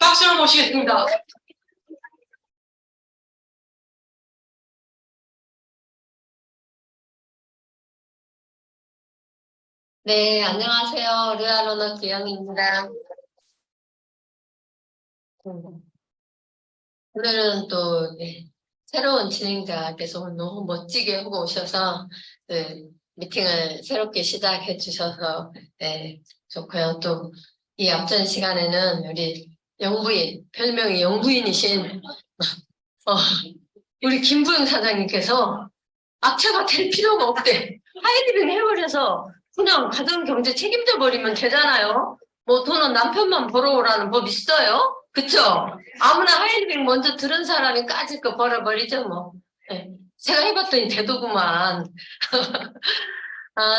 박수를 모시겠습니다. 네, 안녕하세요. 르아로너 기영입니다. 오늘은 또 새로운 진행자께서 너무 멋지게 하고 오셔서 미팅을 새롭게 시작해 주셔서 좋고요. 또 이 앞전 시간에는 우리 영부인, 별명이 영부인이신 우리 김부영 사장님께서 악체가 될 필요가 없대. 하이드링 해버려서 그냥 가정경제 책임져 버리면 되잖아요. 뭐 돈은 남편만 벌어오라는 법 있어요? 그쵸? 아무나 하이드링 먼저 들은 사람이 까짓 거 벌어버리죠 뭐. 네. 제가 해봤더니 되더구만.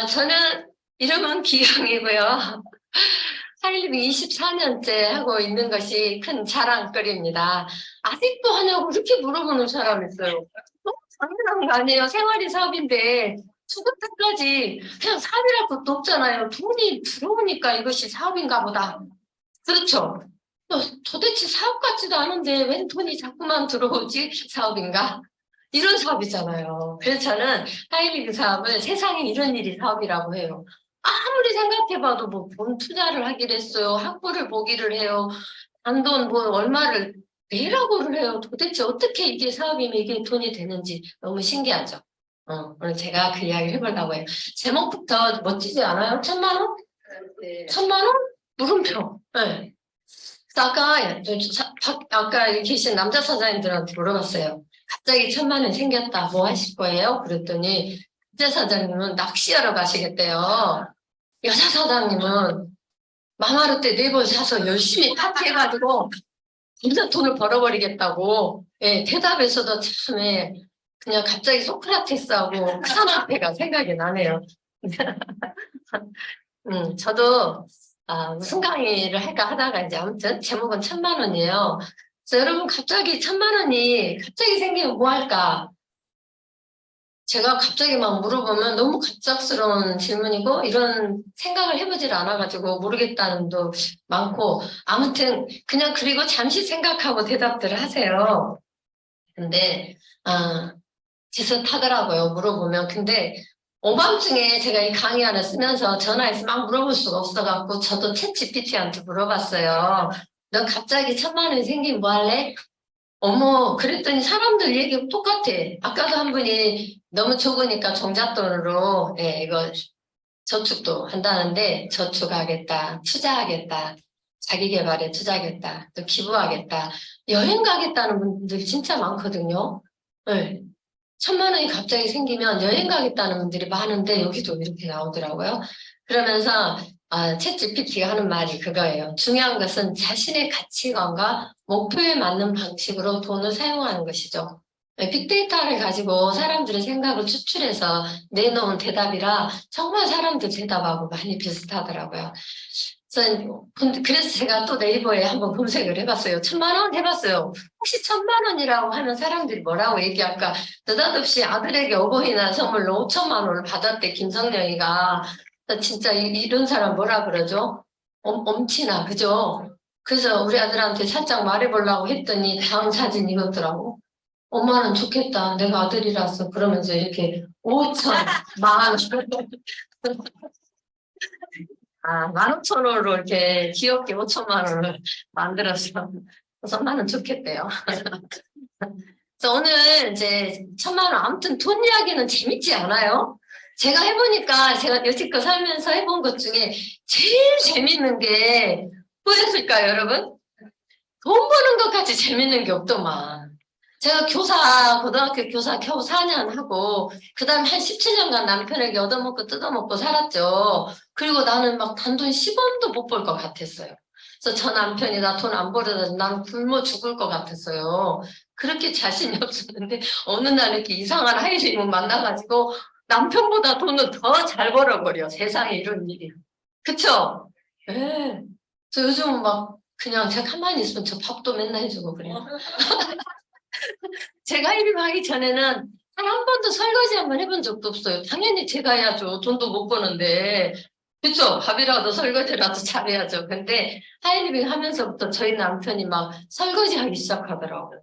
저는 이름은 기영이고요. 하이드링 24년째 하고 있는 것이 큰 자랑거리입니다. 아직도 하냐고 그렇게 물어보는 사람 있어요. 당연한 거 아니에요. 생활이 사업인데 죽을 때까지 그냥 사업이랄 것도 없잖아요. 돈이 들어오니까 이것이 사업인가 보다. 그렇죠? 도대체 사업 같지도 않은데 웬 돈이 자꾸만 들어오지? 사업인가? 이런 사업이잖아요. 그래서 저는 하이리그 사업을 세상에 이런 일이 사업이라고 해요. 아무리 생각해봐도 뭐 돈 투자를 하기로 했어요. 학부를 보기를 해요. 단돈 뭐 얼마를 내라고를 해요. 도대체 어떻게 이게 사업이면 이게 돈이 되는지 너무 신기하죠. 오늘 제가 그 이야기를 해보려고 해요. 제목부터 멋지지 않아요? 1,000만 원? 네. 1,000만 원? 물음표. 네. 그래서 아까 계신 남자 사장님들한테 물어봤어요. 갑자기 1,000만 원 생겼다. 뭐 하실 거예요? 그랬더니 남자 사장님은 낚시하러 가시겠대요. 여자 사장님은 마마르 때 4번 사서 열심히 파티해가지고 진짜 돈을 벌어버리겠다고. 대답에서도 참 그냥 갑자기 소크라테스하고 크사마페가 생각이 나네요. 저도 무슨 강의를 할까 하다가 이제 아무튼 제목은 1,000만 원이에요. 그래서 여러분 갑자기 1,000만 원이 갑자기 생기면 뭐 할까? 제가 갑자기 막 물어보면 너무 갑작스러운 질문이고 이런 생각을 해보질 않아가지고 모르겠다는 도 많고 아무튼 그냥 그리고 잠시 생각하고 대답들을 하세요. 근데 비슷하더라고요. 물어보면. 근데 오밤중에 제가 이 강의 하나 쓰면서 전화해서 막 물어볼 수가 없어갖고 저도 챗GPT한테 물어봤어요. 너 갑자기 1,000만 원이 생기면 뭐 할래? 어머, 그랬더니 사람들 얘기 똑같아. 아까도 한 분이 너무 적으니까 종잣돈으로 이거 저축도 한다는데 저축하겠다, 투자하겠다, 자기 개발에 투자하겠다, 또 기부하겠다, 여행 가겠다는 분들 진짜 많거든요. 네. 1,000만 원이 갑자기 생기면 여행 가겠다는 분들이 많은데 여기도 이렇게 나오더라고요. 그러면서 챗GPT가 하는 말이 그거예요. 중요한 것은 자신의 가치관과 목표에 맞는 방식으로 돈을 사용하는 것이죠. 빅데이터를 가지고 사람들의 생각을 추출해서 내놓은 대답이라 정말 사람들 대답하고 많이 비슷하더라고요. 그래서 제가 또 네이버에 한번 검색을 해봤어요. 1,000만 원 해봤어요. 혹시 1,000만 원이라고 하는 사람들이 뭐라고 얘기할까? 느닷없이 아들에게 어버이날 선물로 5천만 원을 받았대, 김성령이가. 진짜 이런 사람 뭐라 그러죠? 엄치나, 그죠? 그래서 우리 아들한테 살짝 말해보려고 했더니 다음 사진 이거더라고. 엄마는 좋겠다. 내가 아들이라서. 그러면서 이렇게 5천, 만, 15,000원으로 이렇게 귀엽게 5천만 원을 만들어서 5천만 원 좋겠대요. 그래서 오늘 이제 1,000만 원, 아무튼 돈 이야기는 재밌지 않아요? 제가 해보니까 제가 여태껏 살면서 해본 것 중에 제일 재밌는 게 뭐였을까요, 여러분? 돈 버는 것까지 재밌는 게 없더만. 제가 고등학교 교사 겨우 4년 하고, 그 다음에 한 17년간 남편에게 얻어먹고 뜯어먹고 살았죠. 그리고 나는 막 단돈 10원도 못 벌 것 같았어요. 그래서 저 남편이 나 돈 안 벌어다 난 굶어 죽을 것 같았어요. 그렇게 자신이 없었는데, 어느 날 이렇게 이상한 하이리을 만나가지고, 남편보다 돈을 더 잘 벌어버려. 세상에 이런 일이. 그쵸? 예. 저 요즘 막 그냥 제가 가만히 있으면 저 밥도 맨날 해주고 그래요. 제가 입임하기 전에는 한 번도 설거지 한번 해본 적도 없어요. 당연히 제가 해야죠. 돈도 못 버는데. 그쵸? 밥이라도 설거지라도 잘해야죠. 근데 하이리빙 하면서부터 저희 남편이 막 설거지하기 시작하더라고요.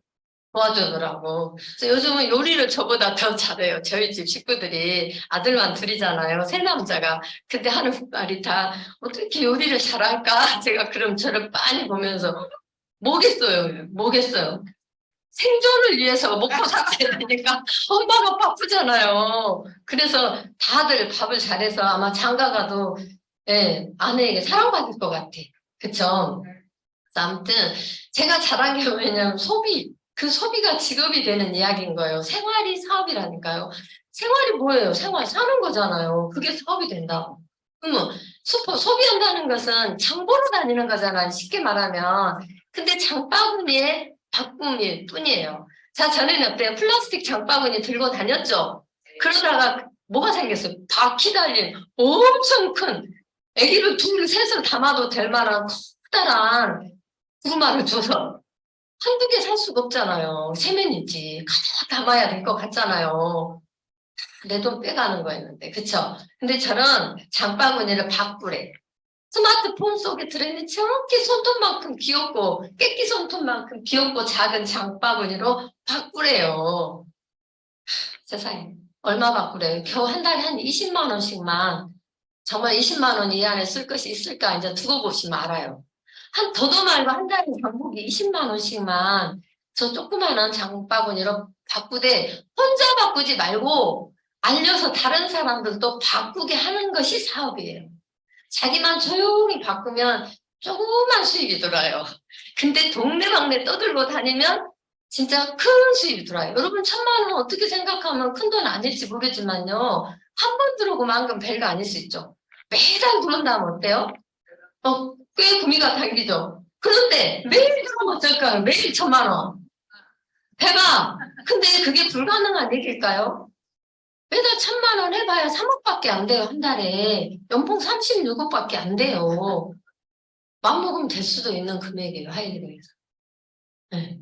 도와주더라고. 그래서 요즘은 요리를 저보다 더 잘해요. 저희 집 식구들이 아들만 둘이잖아요. 세 남자가. 근데 하는 말이 다 어떻게 요리를 잘할까? 제가 그럼 저를 빤히 보면서 뭐겠어요. 뭐겠어요. 생존을 위해서 먹고 살아야 되니까 엄마가 바쁘잖아요. 그래서 다들 밥을 잘해서 아마 장가 가도 예, 아내에게 사랑받을 것 같아. 그쵸? 그래서 아무튼 제가 잘한 게 뭐냐면 소비. 그 소비가 직업이 되는 이야기인 거예요. 생활이 사업이라니까요. 생활이 뭐예요? 생활 사는 거잖아요. 그게 사업이 된다. 그러면 소비한다는 것은 장 보러 다니는 거잖아요. 쉽게 말하면. 근데 장바구니에 바구니일 뿐이에요. 자, 전에는 어때요? 플라스틱 장바구니 들고 다녔죠? 그러다가 뭐가 생겼어요? 바퀴 달린 엄청 큰 아기를 둘, 셋을 담아도 될 만한 커다란 두루마를 줘서 한두 개 살 수가 없잖아요. 세면이지. 가득 담아야 될 것 같잖아요. 내 돈 빼가는 거였는데, 그쵸? 근데 저런 장바구니를 바꾸래. 스마트폰 속에 들어있는 저렇게 손톱만큼 귀엽고, 깨끼 손톱만큼 귀엽고 작은 장바구니로 바꾸래요. 세상에. 얼마 바꾸래요? 겨우 한 달에 한 20만 원씩만, 정말 20만 원 이하에 쓸 것이 있을까? 이제 두고 보시면 알아요. 더도 말고 한 달에 장복이 20만 원씩만 저 조그마한 장바구니로 바꾸되 혼자 바꾸지 말고 알려서 다른 사람들도 바꾸게 하는 것이 사업이에요. 자기만 조용히 바꾸면 조그만 수입이 들어요. 근데 동네방네 떠들고 다니면 진짜 큰 수입이 들어요. 여러분 1,000만 원 어떻게 생각하면 큰 돈 아닐지 모르지만요. 한 번 들어오고 만큼 별거 아닐 수 있죠. 매달 들어온다면 어때요? 꽤 구미가 당기죠. 그런데 매일 들어오면 어떨까요? 매일 1,000만 원. 대박! 근데 그게 불가능한 얘기일까요? 매달 1,000만 원 해봐야 3억밖에 안 돼요, 한 달에. 연봉 36억밖에 안 돼요. 맘먹으면 될 수도 있는 금액이에요, 하이리그에서. 네.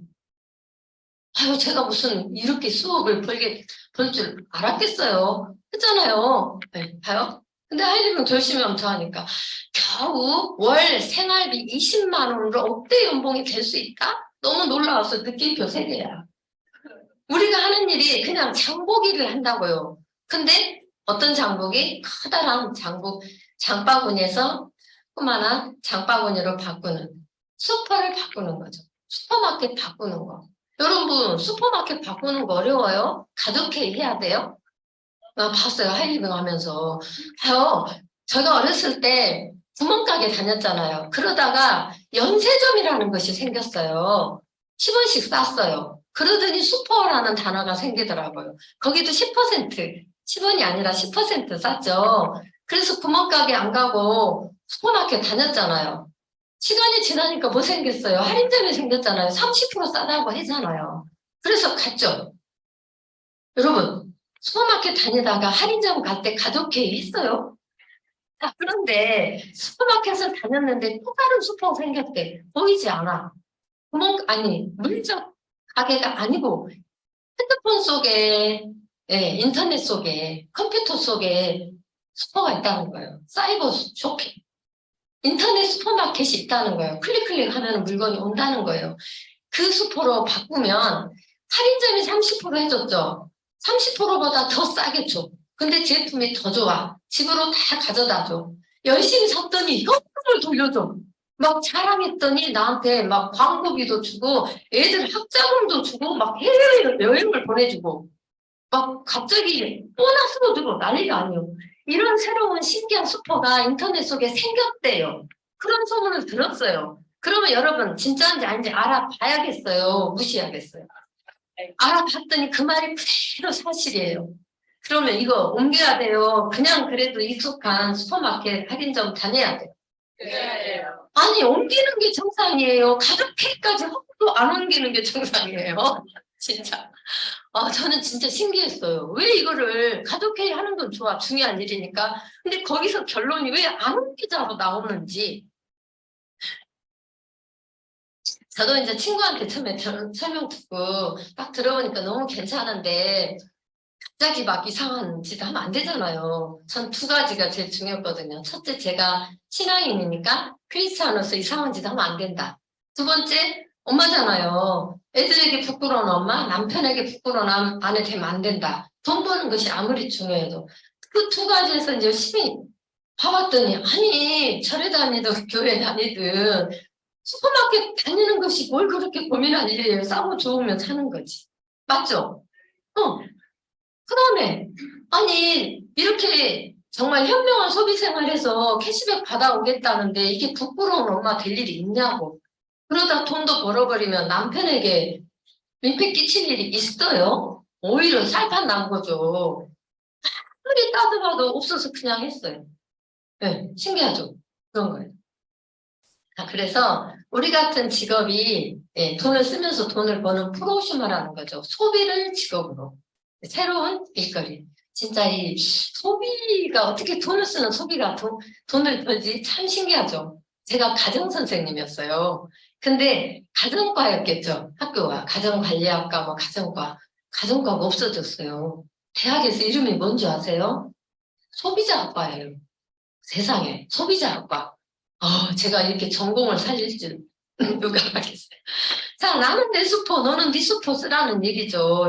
아유, 제가 무슨 이렇게 수억을 벌 줄 알았겠어요. 했잖아요. 네, 봐요. 근데 하이리그는 열심히 하면 더 하니까. 겨우 월 생활비 20만 원으로 억대 연봉이 될 수 있다? 너무 놀라워서 느낌표 3개야. 우리가 하는 일이 그냥 장보기를 한다고요. 근데 어떤 장보기? 커다란 장바구니에서 조그만한 장바구니로 바꾸는, 슈퍼를 바꾸는 거죠. 슈퍼마켓 바꾸는 거. 여러분, 슈퍼마켓 바꾸는 거 어려워요? 가족회의 해야 돼요? 나 봤어요. 하이리빙 하면서. 봐요. 제가 어렸을 때 구멍가게 다녔잖아요. 그러다가 연세점이라는 것이 생겼어요. 10원씩 쌌어요. 그러더니 슈퍼라는 단어가 생기더라고요. 거기도 10%, 10원이 아니라 10% 쌌죠. 그래서 구멍가게 안 가고 슈퍼마켓 다녔잖아요. 시간이 지나니까 뭐 생겼어요? 할인점이 생겼잖아요. 30% 싸다고 하잖아요. 그래서 갔죠. 여러분, 슈퍼마켓 다니다가 할인점 갈 때 가족회의 있어요? 자, 그런데 슈퍼마켓을 다녔는데 또 다른 슈퍼가 생겼대. 보이지 않아. 아니, 물적 가게가 아니고 핸드폰 속에, 예, 인터넷 속에, 컴퓨터 속에 슈퍼가 있다는 거예요. 사이버 쇼핑. 인터넷 슈퍼마켓이 있다는 거예요. 클릭 하면 물건이 온다는 거예요. 그 슈퍼로 바꾸면 할인점이 30% 해줬죠. 30%보다 더 싸게 줘. 근데 제품이 더 좋아. 집으로 다 가져다 줘. 열심히 샀더니 현금을 돌려줘. 막 자랑했더니 나한테 막 광고비도 주고 애들 학자금도 주고 막 해외여행을 보내주고 막 갑자기 보너스도 주고 난리가 아니에요. 이런 새로운 신기한 슈퍼가 인터넷 속에 생겼대요. 그런 소문을 들었어요. 그러면 여러분 진짜인지 아닌지 알아봐야겠어요. 무시하겠어요. 알아봤더니 그 말이 그대로 사실이에요. 그러면 이거 옮겨야 돼요. 그냥 그래도 익숙한 슈퍼마켓 할인점 다녀야 돼요. 아니 옮기는 게 정상이에요. 가족회의까지 하고도 안 옮기는 게 정상이에요. 진짜. 저는 진짜 신기했어요. 왜 이거를 가족회의 하는 건 좋아. 중요한 일이니까. 근데 거기서 결론이 왜 안 옮기자고 나오는지. 저도 이제 친구한테 처음에 설명 듣고 딱 들어보니까 너무 괜찮은데 갑자기 막 이상한 짓 하면 안 되잖아요. 전 두 가지가 제일 중요했거든요. 첫째, 제가 신앙인이니까 크리스찬으로서 이상한 짓 하면 안 된다. 두 번째, 엄마잖아요. 애들에게 부끄러운 엄마, 남편에게 부끄러운 아내 되면 안 된다. 돈 버는 것이 아무리 중요해도. 그 두 가지에서 이제 열심히 봐봤더니, 아니, 절에 다니든 교회 다니든 슈퍼마켓 다니는 것이 뭘 그렇게 고민할 일이에요. 싸고 좋으면 사는 거지. 맞죠? 어. 그 다음에, 아니, 이렇게 정말 현명한 소비 생활에서 캐시백 받아오겠다는데 이게 부끄러운 엄마 될 일이 있냐고. 그러다 돈도 벌어버리면 남편에게 민폐 끼칠 일이 있어요? 오히려 살판 난 거죠. 아무리 따져봐도 없어서 그냥 했어요. 네, 신기하죠? 그런 거예요. 그래서 우리 같은 직업이 돈을 쓰면서 돈을 버는 프로슈머라는 거죠. 소비를 직업으로. 새로운 일거리. 진짜 이 소비가 어떻게 돈을 쓰는 소비가 돈을 벌지 참 신기하죠. 제가 가정선생님이었어요. 근데 가정과였겠죠. 학교가 가정관리학과 뭐 가정과가 없어졌어요. 대학에서 이름이 뭔지 아세요? 소비자학과예요. 세상에 소비자학과. 제가 이렇게 전공을 살릴 줄 누가 알겠어요. 자, 나는 내 수포, 너는 네 수포 쓰라는 얘기죠.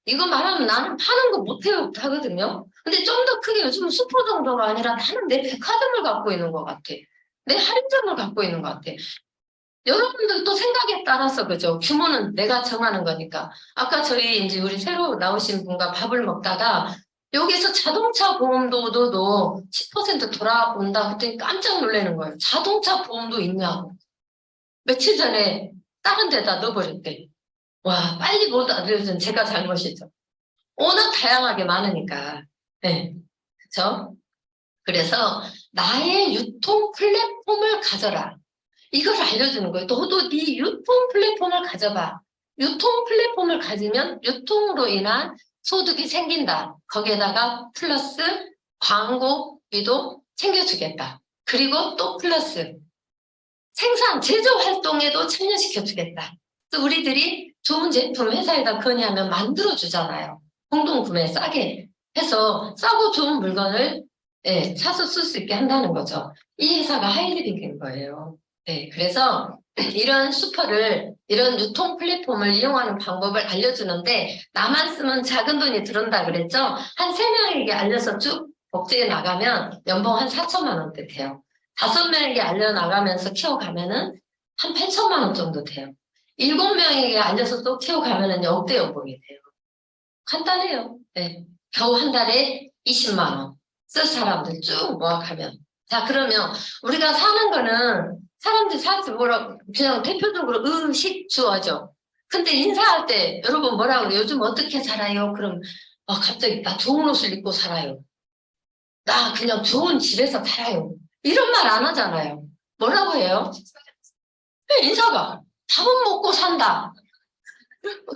이거 말하면 나는 파는 거 못해요, 하거든요. 근데 좀 더 크게 요즘 수포 정도가 아니라 나는 내 백화점을 갖고 있는 것 같아. 내 할인점을 갖고 있는 것 같아. 여러분들도 생각에 따라서 그죠? 규모는 내가 정하는 거니까. 아까 저희 이제 우리 새로 나오신 분과 밥을 먹다가 여기서 자동차 보험도 너도 10% 돌아온다 그랬더니 깜짝 놀라는 거예요. 자동차 보험도 있냐고. 며칠 전에 다른 데다 넣어버렸대. 와, 빨리 못 알려준 제가 잘못이죠. 워낙 다양하게 많으니까. 네. 그쵸? 그래서 나의 유통 플랫폼을 가져라. 이걸 알려주는 거예요. 너도 네 유통 플랫폼을 가져봐. 유통 플랫폼을 가지면 유통으로 인한 소득이 생긴다. 거기에다가 플러스 광고비도 챙겨주겠다. 그리고 또 플러스 생산, 제조 활동에도 참여시켜주겠다. 또 우리들이 좋은 제품 회사에다 건의하면 만들어주잖아요. 공동구매 싸게 해서 싸고 좋은 물건을 사서 쓸 수 있게 한다는 거죠. 이 회사가 하이리빙인 거예요. 네, 그래서 이런 유통 플랫폼을 이용하는 방법을 알려주는데 나만 쓰면 작은 돈이 들어온다 그랬죠? 한 3명에게 알려서 쭉 복제해 나가면 연봉 한 4천만 원대 돼요. 5명에게 알려나가면서 키워가면은 한 8천만 원 정도 돼요. 7명에게 알려서 또 키워가면은 역대 연봉이 돼요. 간단해요. 네. 겨우 한 달에 20만 원. 쓸 사람들 쭉 모아가면. 자, 그러면 우리가 사는 거는 사람들이 사실 뭐라고 그냥 대표적으로 의식 주어죠. 근데 인사할 때 여러분 뭐라고 그래요? 요즘 어떻게 살아요? 그럼 갑자기 나 좋은 옷을 입고 살아요. 나 그냥 좋은 집에서 살아요. 이런 말 안 하잖아요. 뭐라고 해요? 인사가 밥은 먹고 산다.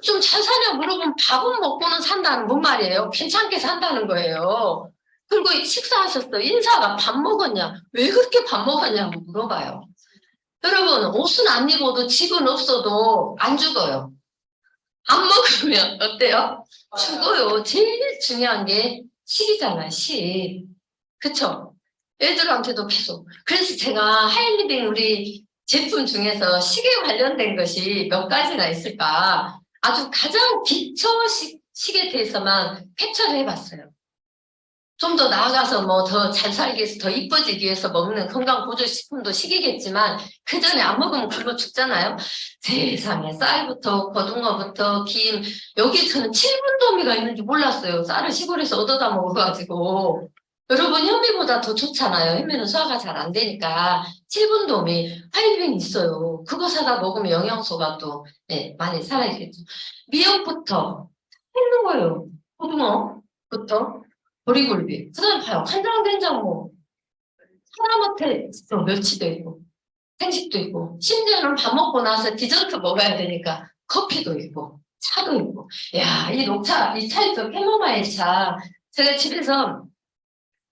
좀 잘 사냐 물어보면 밥은 먹고는 산다는 뭔 말이에요? 괜찮게 산다는 거예요. 그리고 식사하셨어. 인사가 밥 먹었냐? 왜 그렇게 밥 먹었냐고 물어봐요. 여러분, 옷은 안 입어도 집은 없어도 안 죽어요. 안 먹으면 어때요? 죽어요. 제일 중요한 게 식이잖아요, 식. 그쵸? 애들한테도 계속. 그래서 제가 하이리빙 우리 제품 중에서 식에 관련된 것이 몇 가지나 있을까? 아주 가장 기초 식에 대해서만 캡처를 해봤어요. 좀 더 나아가서 뭐 더 잘 살기 위해서 더 이뻐지기 위해서 먹는 건강보조식품도 식이겠지만 그 전에 안 먹으면 굶어 죽잖아요. 세상에 쌀부터 고등어부터 김 여기 저는 7분도미가 있는지 몰랐어요. 쌀을 시골에서 얻어다 먹어가지고 여러분 현미보다 더 좋잖아요. 현미는 소화가 잘 안 되니까 7분도미 하이링 있어요. 그거 사다 먹으면 영양소가 또 많이 살아있겠죠. 미역부터 있는 거예요. 고등어부터 보리굴비. 그다음에 봐요. 간장된장 뭐 하다못해 멸치도 있고 생식도 있고 심지어는 밥 먹고 나서 디저트 먹어야 되니까 커피도 있고 차도 있고 야, 이 녹차, 이 차 있죠. 캐모마일 차. 제가 집에서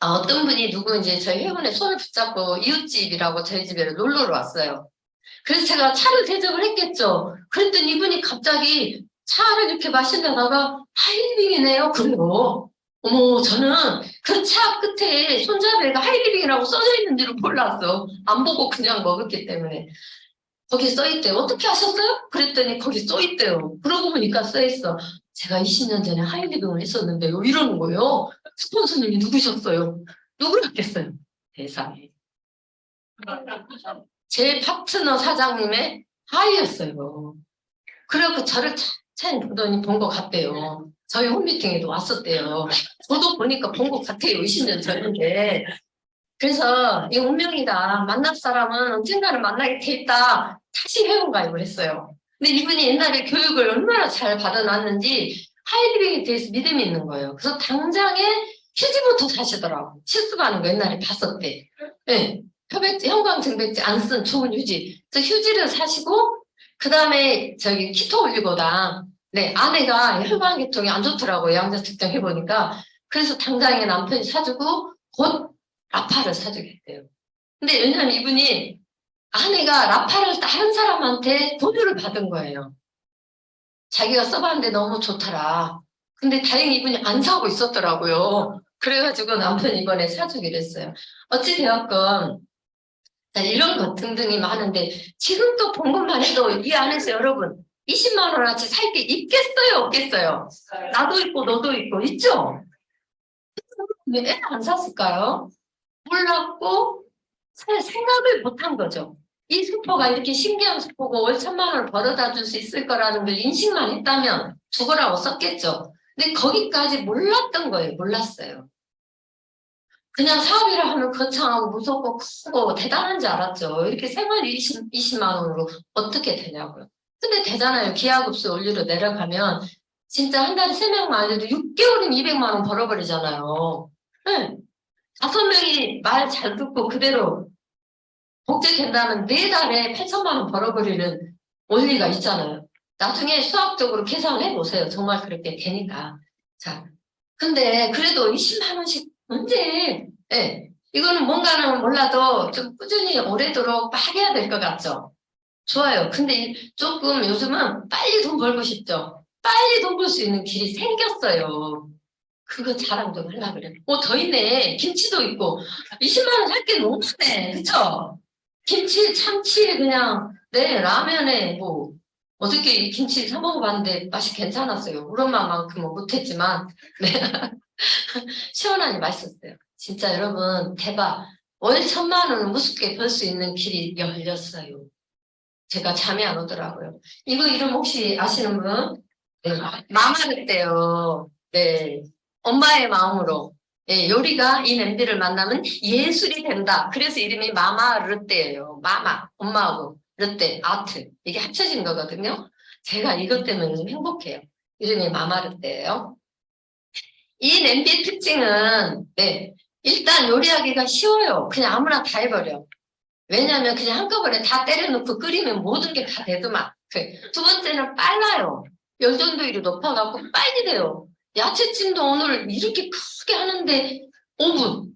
어떤 분이 누구 이제 저희 회원의 손을 붙잡고 이웃집이라고 저희 집에 놀러를 왔어요. 그래서 제가 차를 대접을 했겠죠. 그랬더니 이분이 갑자기 차를 이렇게 마시려다가 하이리빙이네요. 그리고 어머 저는 그 차 끝에 손잡이가 하이리빙이라고 써져 있는지를 몰랐어. 안 보고 그냥 먹었기 때문에. 거기 써있대요. 어떻게 하셨어요? 그랬더니 거기 써있대요. 그러고 보니까 써있어. 제가 20년 전에 하이리빙을 했었는데요. 이러는 거예요. 스폰서님이 누구셨어요? 누구였겠어요? 세상에. 제 파트너 사장님의 하이였어요. 그래갖고 저를 차차히 보더니 본 것 같대요. 저희 홈미팅에도 왔었대요. 저도 보니까 본 것 같아요. 20년 전인데. 그래서 이 운명이다. 만날 사람은 언젠가는 만나게 돼 있다. 다시 회원가입을 했어요. 근데 이분이 옛날에 교육을 얼마나 잘 받아놨는지 하이리빙에 대해서 믿음이 있는 거예요. 그래서 당장에 휴지부터 사시더라고. 실습하는 거 옛날에 봤었대. 네. 협액지, 형광증백지 안 쓴 좋은 휴지. 그래서 휴지를 사시고 그 다음에 저기 키토 올리고당. 네, 아내가 혈관계통이 안 좋더라고요. 양자 측정해보니까. 그래서 당장에 남편이 사주고 곧 라파를 사주겠대요. 근데 왜냐면 이분이 아내가 라파를 다른 사람한테 권유를 받은 거예요. 자기가 써봤는데 너무 좋더라. 근데 다행히 이분이 안 사고 있었더라고요. 그래가지고 남편이 이번에 사주기로 했어요. 어찌되었건 자, 이런 것 등등이 많은데 지금 또 본 것만 해도 이 안에서 여러분 20만 원어치 살 게 있겠어요? 없겠어요? 나도 있고 너도 있고 있죠? 왜 애를 안 샀을까요? 몰랐고 생각을 못한 거죠. 이 수포가 이렇게 신기한 수포고 월 1,000만 원을 벌어다 줄 수 있을 거라는 걸 인식만 했다면 죽으라고 썼겠죠. 근데 거기까지 몰랐던 거예요. 몰랐어요. 그냥 사업이라 하면 거창하고 무섭고 크고 대단한 줄 알았죠. 이렇게 생활이 20만 원으로 어떻게 되냐고요. 근데 되잖아요. 기하급수 원리로 내려가면 진짜 한 달에 3명만 해도 6개월이면 200만 원 벌어버리잖아요. 네. 5명이 말 잘 듣고 그대로 복제된다면 4달에 8천만 원 벌어버리는 원리가 있잖아요. 나중에 수학적으로 계산을 해보세요. 정말 그렇게 되니까. 자, 근데 그래도 20만 원씩 언제? 예. 이거는 뭔가는 몰라도 좀 꾸준히 오래도록 막 해야 될 것 같죠? 좋아요. 근데 조금 요즘은 빨리 돈 벌고 싶죠? 빨리 돈 벌 수 있는 길이 생겼어요. 그거 자랑 좀 하려고 그래. 더 있네. 김치도 있고. 20만 원 살 게 너무 많네. 그쵸? 김치, 참치에 그냥, 네, 라면에 뭐, 어저께 김치 사 먹어봤는데 맛이 괜찮았어요. 우리 엄마만큼은 못했지만, 네. 시원하니 맛있었어요. 진짜 여러분, 대박. 월 1,000만 원을 무섭게 벌 수 있는 길이 열렸어요. 제가 잠이 안 오더라고요. 이거 이름 혹시 아시는 분? 네, 마마르대요. 네. 엄마의 마음으로. 예, 요리가 이 냄비를 만나면 예술이 된다. 그래서 이름이 마마르떼예요. 마마, 엄마하고 르떼, 아트. 이게 합쳐진 거거든요. 제가 이것 때문에 좀 행복해요. 이름이 마마르떼예요. 이 냄비의 특징은 네, 일단 요리하기가 쉬워요. 그냥 아무나 다 해버려. 왜냐하면 그냥 한꺼번에 다 때려놓고 끓이면 모든 게 다 되더만. 두 번째는 빨라요. 열전도율이 높아갖고 빨리 돼요. 야채찜도 오늘 이렇게 크게 하는데 5분.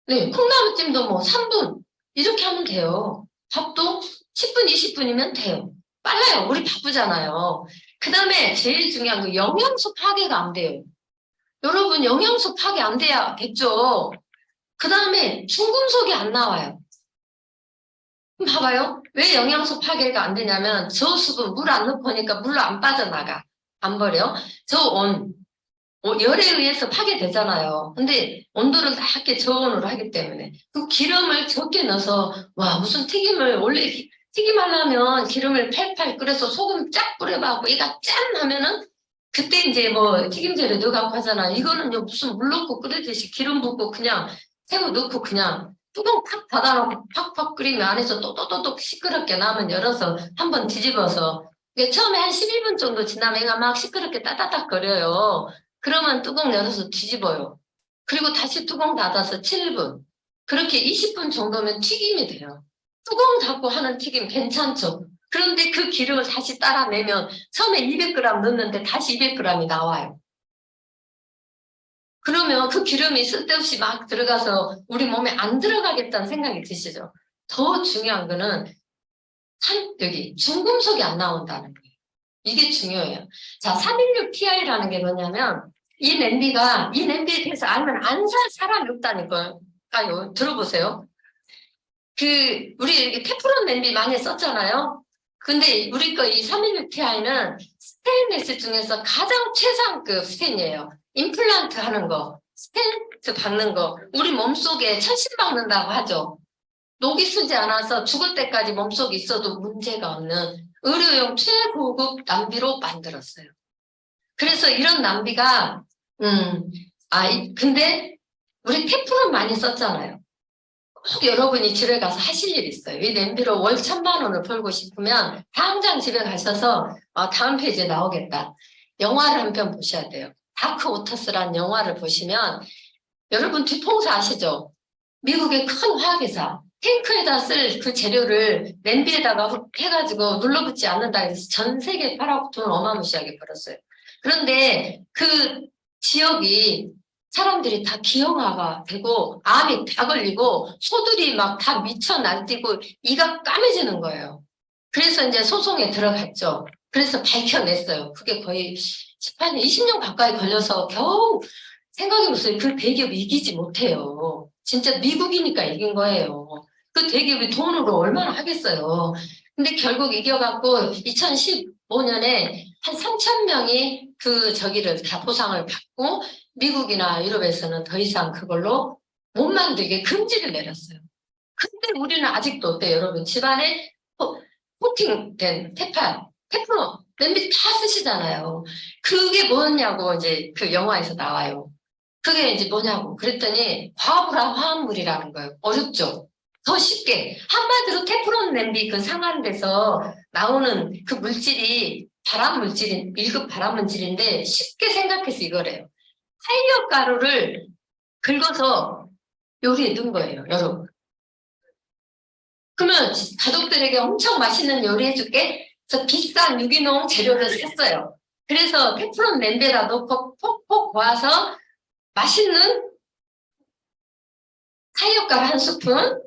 네, 콩나물찜도 뭐 3분. 이렇게 하면 돼요. 밥도 10분, 20분이면 돼요. 빨라요. 우리 바쁘잖아요. 그 다음에 제일 중요한 거 영양소 파괴가 안 돼요. 여러분 영양소 파괴 안 돼야겠죠. 그 다음에 중금속이 안 나와요. 봐봐요. 왜 영양소 파괴가 안 되냐면 저수분 물 안 넣고 하니까 물로 안 빠져나가. 안 버려. 저온 열에 의해서 파괴되잖아요. 근데 온도를 낮게 저온으로 하기 때문에 그 기름을 적게 넣어서 와 무슨 튀김을 원래 튀김하려면 기름을 팔팔 끓여서 소금 쫙 뿌려봐고 얘가 짠 하면은 그때 이제 뭐 튀김재료 넣어갖고 하잖아. 이거는요 무슨 물 넣고 끓이듯이 기름 붓고 그냥 새우 넣고 그냥 뚜껑 탁 닫아놓고 팍팍 끓이면 안에서 또또또또 시끄럽게 나면 열어서 한번 뒤집어서 이게 처음에 한 11분 정도 지나면 얘가 막 시끄럽게 따다닥 거려요. 그러면 뚜껑 열어서 뒤집어요. 그리고 다시 뚜껑 닫아서 7분. 그렇게 20분 정도면 튀김이 돼요. 뚜껑 닫고 하는 튀김 괜찮죠? 그런데 그 기름을 다시 따라내면 처음에 200g 넣는데 다시 200g이 나와요. 그러면 그 기름이 쓸데없이 막 들어가서 우리 몸에 안 들어가겠다는 생각이 드시죠? 더 중요한 거는 여기 중금속이 안 나온다는 거예요. 이게 중요해요. 자, 316ti라는 게 뭐냐면 이 냄비에 대해서 알면 안 살 사람이 없다니까요. 들어보세요. 우리 이렇게 테프론 냄비 많이 썼잖아요. 근데 우리 거 이 316ti는 스테인리스 중에서 가장 최상급 스테인이에요. 임플란트 하는 거, 스테인트 박는 거, 우리 몸속에 철심 박는다고 하죠. 녹이 쓰지 않아서 죽을 때까지 몸속에 있어도 문제가 없는 의료용 최고급 남비로 만들었어요. 그래서 이런 남비가 근데 우리 테프론 많이 썼잖아요. 꼭 여러분이 집에 가서 하실 일 있어요. 이 냄비로 월 1,000만 원을 벌고 싶으면 당장 집에 가셔서 다음 페이지에 나오겠다. 영화를 한 편 보셔야 돼요. 다크 오터스라는 영화를 보시면 여러분 뒤통수 아시죠? 미국의 큰 화학회사 탱크에다 쓸 그 재료를 냄비에다가 해가지고 눌러붙지 않는다 해서 전 세계 팔아고 돈을 어마무시하게 벌었어요. 그런데 그 지역이 사람들이 다 기형아가 되고 암이 다 걸리고 소들이 막 다 미쳐 날뛰고 이가 까매지는 거예요. 그래서 이제 소송에 들어갔죠. 그래서 밝혀냈어요. 그게 거의 18년, 20년 가까이 걸려서 겨우 생각해보세요. 그 대기업이 이기지 못해요. 진짜 미국이니까 이긴 거예요. 그 대기업이 돈으로 얼마나 하겠어요. 근데 결국 이겨갖고 2015년에 한 3,000명이 저기를 다 보상을 받고 미국이나 유럽에서는 더 이상 그걸로 못 만들게 금지를 내렸어요. 근데 우리는 아직도 어때요, 여러분? 집안에 코팅된 테프론, 냄비 다 쓰시잖아요. 그게 뭐냐고 이제 그 영화에서 나와요. 그게 이제 뭐냐고 그랬더니 과불화 화합물이라는 거예요. 어렵죠? 더 쉽게 한마디로 테프론 냄비 그 상하데서 나오는 그 물질이 발암 물질인 1급 발암 물질인데 쉽게 생각해서 이거래요. 탄력 가루를 긁어서 요리에 넣은 거예요, 여러분. 그러면 가족들에게 엄청 맛있는 요리 해줄게. 그래서 비싼 유기농 재료를 샀어요. 그래서 테프론 냄비에다 넣고 폭폭 고아서 맛있는 탄력가루 한 스푼,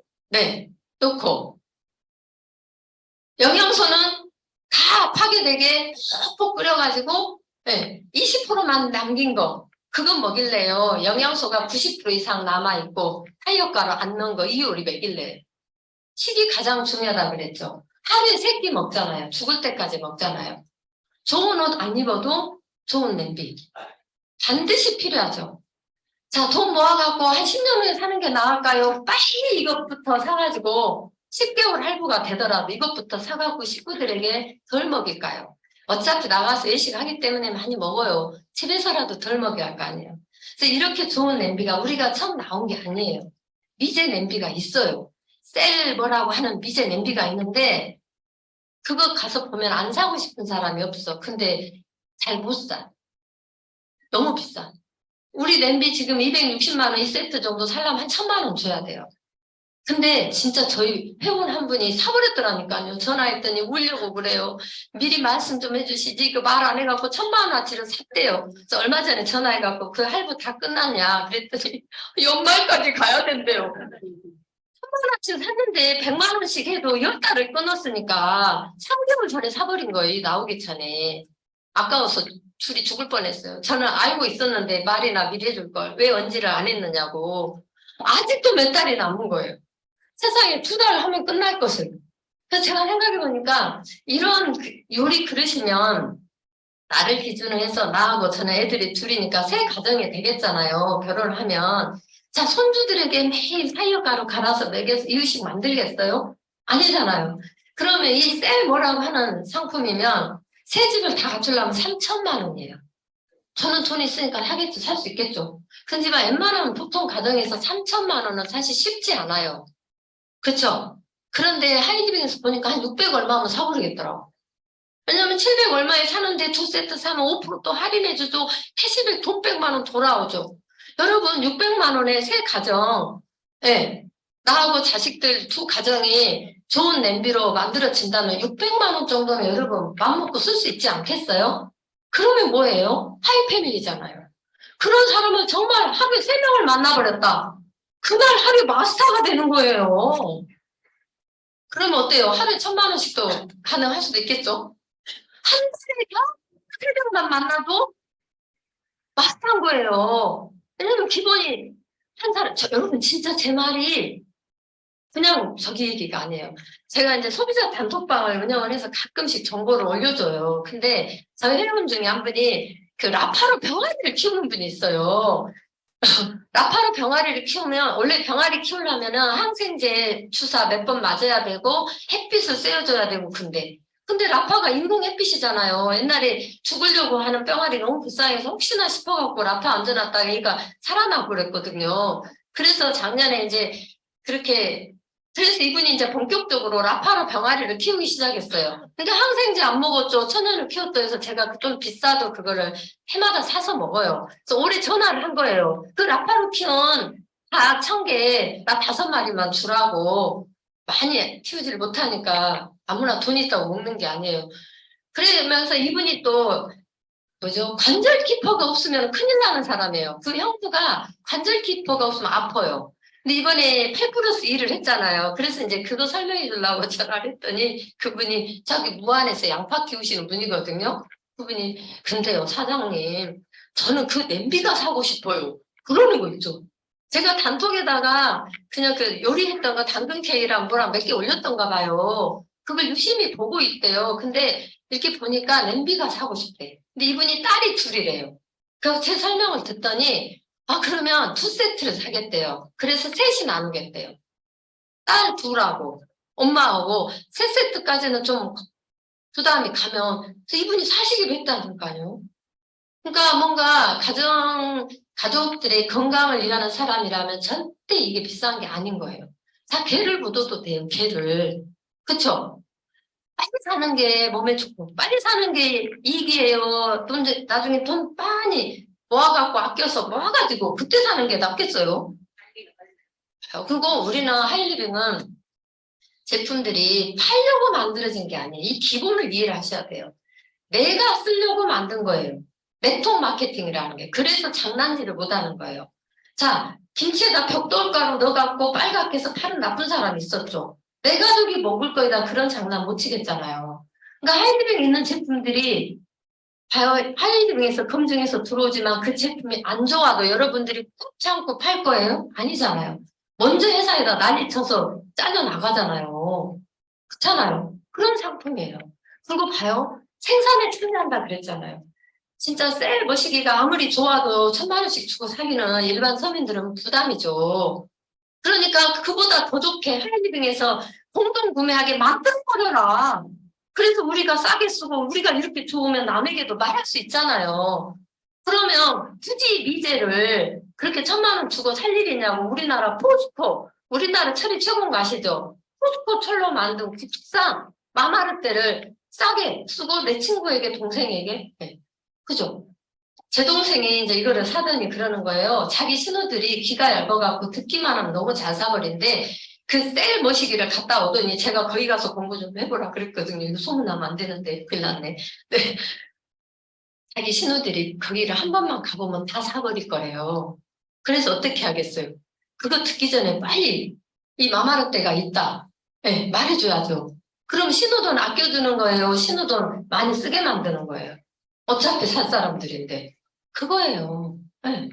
넣고 영양소는 다 파괴되게 푹푹 끓여가지고 20%만 남긴 거 그건 뭐길래요? 영양소가 90% 이상 남아있고 탄력가루 안 넣은 거 이유 우리 먹길래 식이 가장 중요하다 그랬죠. 하루에 3끼 먹잖아요. 죽을 때까지 먹잖아요. 좋은 옷 안 입어도 좋은 냄비 반드시 필요하죠. 자, 돈 모아갖고 한 10년 후에 사는 게 나을까요? 빨리 이것부터 사가지고 10개월 할부가 되더라도 이것부터 사갖고 식구들에게 덜 먹일까요? 어차피 나가서 외식하기 때문에 많이 먹어요. 집에서라도 덜 먹여야 할 거 아니에요. 그래서 이렇게 좋은 냄비가 우리가 처음 나온 게 아니에요. 미제 냄비가 있어요. 셀 뭐라고 하는 미제 냄비가 있는데 그거 가서 보면 안 사고 싶은 사람이 없어. 근데 잘 못 사. 너무 비싸. 우리 냄비 지금 260만 원 1세트 정도 살려면 한 1,000만 원 줘야 돼요. 근데 진짜 저희 회원 한 분이 사버렸더라니까요. 전화했더니 울려고 그래요. 미리 말씀 좀 해주시지. 그 말 안 해갖고 1,000만 원어치를 샀대요. 그래서 얼마 전에 전화해갖고 그 할부 다 끝났냐 그랬더니 연말까지 가야 된대요. 1,000만 원어치를 샀는데 100만 원씩 해도 10달을 끊었으니까 3개월 전에 사버린 거예요. 나오기 전에. 아까워서 줄이 죽을 뻔했어요. 저는 알고 있었는데 말이나 미리 해줄 걸 왜 언지를 안 했느냐고. 아직도 몇 달이 남은 거예요. 세상에 2달 하면 끝날 것을. 그래서 제가 생각해보니까 이런 요리 그릇이면 나를 기준으로 해서 나하고 저는 애들이 둘이니까 새 가정이 되겠잖아요. 결혼을 하면. 자, 손주들에게 매일 사이어가루 갈아서 먹여서 이유식 만들겠어요? 아니잖아요. 그러면 이 셀 뭐라고 하는 상품이면 새 집을 다 갖추려면 3,000만 원이에요. 저는 돈 있으니까 하겠죠. 살 수 있겠죠. 그지만 웬만하면 보통 가정에서 3,000만 원은 사실 쉽지 않아요. 그렇죠? 그런데 하이리빙에서 보니까 한 600 얼마면 사버리겠더라고. 왜냐면 700 얼마에 사는데 2세트 사면 5%또 할인해주죠. 캐시백 돈 100만 원 돌아오죠. 여러분 600만 원에 새 가정, 나하고 자식들 2 가정이 좋은 냄비로 만들어진다면 600만 원 정도는 여러분 맘먹고 쓸 수 있지 않겠어요? 그러면 뭐예요? 하이패밀리잖아요. 그런 사람은 정말 하루에 3명을 만나버렸다. 그날 하루에 마스터가 되는 거예요. 그러면 어때요? 하루에 1,000만 원씩도 가능할 수도 있겠죠? 달에 새벽만 만나도 마스터한 거예요. 왜냐면 기본이 한 사람, 여러분 진짜 제 말이 그냥 저기 얘기가 아니에요. 제가 이제 소비자 단톡방을 운영을 해서 가끔씩 정보를 올려줘요. 근데 저희 회원 중에 한 분이 그 라파로 병아리를 키우는 분이 있어요. 라파로 병아리를 키우면 원래 병아리 키우려면은 항생제 주사 몇 번 맞아야 되고 햇빛을 쐬어줘야 되고 근데 라파가 인공 햇빛이잖아요. 옛날에 죽으려고 하는 병아리 너무 불쌍해서 혹시나 싶어갖고 라파 얹어놨다가 얘가 살아나고 그랬거든요. 그래서 작년에 이제 그렇게 그래서 이분이 이제 본격적으로 라파로 병아리를 키우기 시작했어요. 근데 항생제 안 먹었죠. 천연을 키웠다 해서 제가 좀 비싸도 그거를 해마다 사서 먹어요. 그래서 올해 전화를 한 거예요. 그 라파로 키운 닭 1,000개, 나 5마리만 주라고. 많이 키우지를 못하니까 아무나 돈 있다고 먹는 게 아니에요. 그러면서 이분이 또 뭐죠? 관절 키퍼가 없으면 큰일 나는 사람이에요. 그 형부가 관절 키퍼가 없으면 아파요. 근데 이번에 8+1을 했잖아요. 그래서 이제 그거 설명해 주려고 전화를 했더니 그분이 저기 무안에서 양파 키우시는 분이거든요. 그분이 근데요 사장님 저는 그 냄비가 사고 싶어요. 그러는 거 있죠. 제가 단톡에다가 그냥 그 요리했던 거 당근 케이랑 뭐랑 몇 개 올렸던가 봐요. 그걸 유심히 보고 있대요. 근데 이렇게 보니까 냄비가 사고 싶대. 근데 이분이 딸이 둘이래요. 그래서 제 설명을 듣더니 그러면 2세트를 사겠대요. 그래서 셋이 나누겠대요. 딸 둘하고 엄마하고 3세트까지는 좀 부담이 가면 그래서 이분이 사시기로 했다니까요. 그러니까 뭔가 가족들의 건강을 위하는 사람이라면 절대 이게 비싼 게 아닌 거예요. 다 개를 묻어도 돼요, 개를. 그쵸? 빨리 사는 게 몸에 좋고, 빨리 사는 게 이익이에요. 돈, 나중에 돈 많이 모아갖고 아껴서 모아가지고 그때 사는 게 낫겠어요. 그리고 우리는 하이리빙은 제품들이 팔려고 만들어진 게 아니에요. 이 기본을 이해를 하셔야 돼요. 내가 쓰려고 만든 거예요. 네트워크 마케팅이라는 게. 그래서 장난질을 못하는 거예요. 자, 김치에다 벽돌가루 넣어갖고 빨갛게 해서 파는 나쁜 사람이 있었죠. 내 가족이 먹을 거에다 그런 장난 못 치겠잖아요. 그러니까 하이드빙 있는 제품들이 하이드빙에서 검증해서 들어오지만 그 제품이 안 좋아도 여러분들이 꾹 참고 팔 거예요? 아니잖아요. 먼저 회사에다 난리쳐서 잘려 나가잖아요. 그렇잖아요. 그런 상품이에요. 그리고 봐요. 생산에 참여한다 그랬잖아요. 진짜 셀 머시기가 아무리 좋아도 1,000만 원씩 주고 사기는 일반 서민들은 부담이죠. 그러니까 그보다 더 좋게 하이리빙에서 공동 구매하게 만들어버려라. 그래서 우리가 싸게 쓰고 우리가 이렇게 좋으면 남에게도 말할 수 있잖아요. 그러면 굳이 미제를 그렇게 1,000만 원 주고 살 일이냐고. 우리나라 포스코, 우리나라 철이 최고인 거 아시죠? 포스코 철로 만든 그 비싼 마마르떼를 싸게 쓰고 내 친구에게 동생에게 그죠? 제 동생이 이제 이거를 사더니 그러는 거예요. 자기 신우들이 귀가 얇아갖고 듣기만 하면 너무 잘 사버린데 그 셀 머시기를 갔다 오더니 제가 거기 가서 공부 좀 해보라 그랬거든요. 이거 소문나면 안 되는데 큰일 났네. 네. 자기 신우들이 거기를 한 번만 가보면 다 사버릴 거래요. 그래서 어떻게 하겠어요? 그거 듣기 전에 빨리 이 마마르떼가 있다. 네, 말해줘야죠. 그럼 신우돈 아껴주는 거예요. 신우돈 많이 쓰게 만드는 거예요. 어차피 살 사람들인데. 그거예요. 네.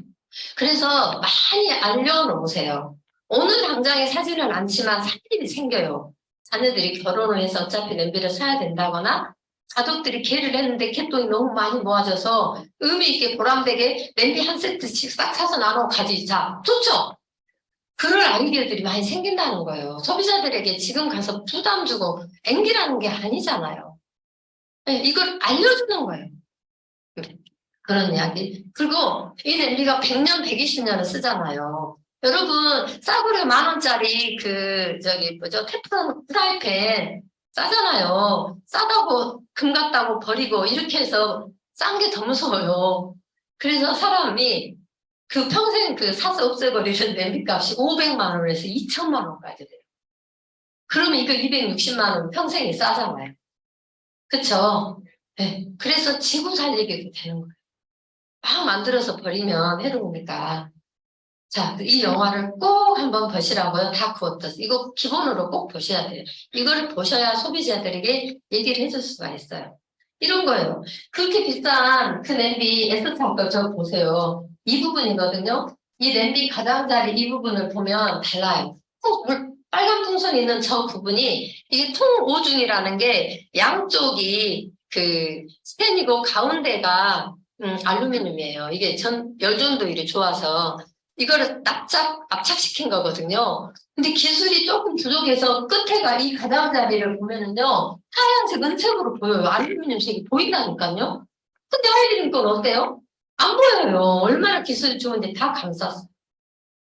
그래서 많이 알려놓으세요. 오늘 당장에 사지는 않지만 살 일이 생겨요. 자녀들이 결혼을 해서 어차피 냄비를 사야 된다거나 가족들이 개를 했는데 개돈이 너무 많이 모아져서 의미 있게 보람되게 냄비 한 세트씩 싹 사서 나눠 가지자. 좋죠? 그럴 아이디어들이 많이 생긴다는 거예요. 소비자들에게 지금 가서 부담 주고 앵기라는 게 아니잖아요. 네, 이걸 알려주는 거예요. 그런 이야기. 그리고 이 냄비가 100년, 120년을 쓰잖아요. 여러분, 싸구려 10,000원짜리 테프론 프라이팬 싸잖아요. 싸다고, 금 같다고 버리고, 이렇게 해서 싼 게 더 무서워요. 그래서 사람이 평생 사서 없애버리는 냄비 값이 500만 원에서 2천만 원까지 돼요. 그러면 이거 260만 원 평생이 싸잖아요. 그쵸? 네. 그래서 지구 살리기도 되는 거예요. 막 만들어서 버리면 해로우니까. 자, 이 영화를 꼭 한번 보시라고요. 다크워터스. 이거 기본으로 꼭 보셔야 돼요. 이거를 보셔야 소비자들에게 얘기를 해줄 수가 있어요. 이런 거예요. 그렇게 비싼 그 냄비 S사 거 저 보세요. 이 부분이거든요. 이 냄비 가장자리 이 부분을 보면 달라요. 빨간 풍선이 있는 저 부분이 이게 통오중이라는 게 양쪽이 그 스텐이고 가운데가 알루미늄이에요. 이게 열전도율이 좋아서 이거를 압착시킨 거거든요. 근데 기술이 조금 부족해서 끝에가 이 가장자리를 보면은요, 하얀색 은색으로 보여요. 알루미늄색이 보인다니까요. 근데 하이드린 건 어때요? 안 보여요. 얼마나 기술이 좋은데 다 감쌌어.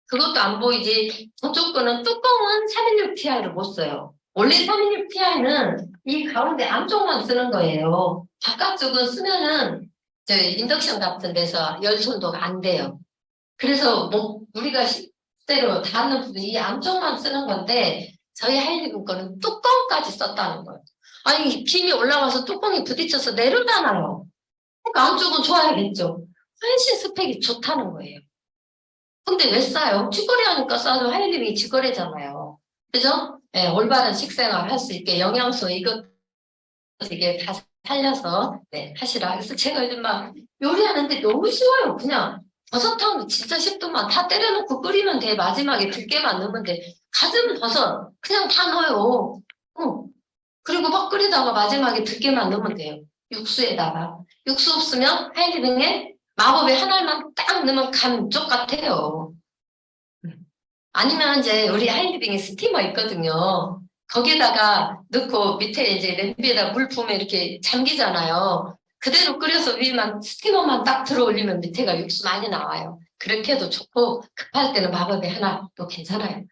그것도 안 보이지. 저쪽 거는 뚜껑은 316ti를 못 써요. 원래 316ti는 이 가운데 안쪽만 쓰는 거예요. 바깥쪽은 쓰면은 인덕션 같은 데서 열 손도가 안 돼요. 그래서 뭐 우리가 실제로 닿는 부분 이 안쪽만 쓰는 건데 저희 하이리군 거는 뚜껑까지 썼다는 거예요. 아니 김이 올라와서 뚜껑이 부딪혀서 내려가나요? 그러니까 안쪽은 좋아야겠죠. 훨씬 스펙이 좋다는 거예요. 근데 왜 싸요? 직거래 하니까 싸죠. 하이리군이 직거래잖아요. 그죠? 네, 올바른 식생활 할 수 있게 영양소 이것 되게 다 살려서 네, 하시라. 그래서 제가 요즘 막 요리하는데 너무 쉬워요. 그냥 버섯탕 진짜 쉽더만 다 때려놓고 끓이면 돼. 마지막에 들깨만 넣으면 돼. 가진 버섯 그냥 다 넣어요. 그리고 막 끓이다가 마지막에 들깨만 넣으면 돼요. 육수에다가. 육수 없으면 하이리빙에 마법의 한 알만 딱 넣으면 감쪽 같아요. 아니면 이제 우리 하이리빙에 스티머 있거든요. 거기에다가 넣고 밑에 이제 냄비에다 물 부으면 이렇게 잠기잖아요. 그대로 끓여서 위에만 스티머만 딱 들어 올리면 밑에가 육수 많이 나와요. 그렇게 해도 좋고 급할 때는 마법의 하나 또 괜찮아요.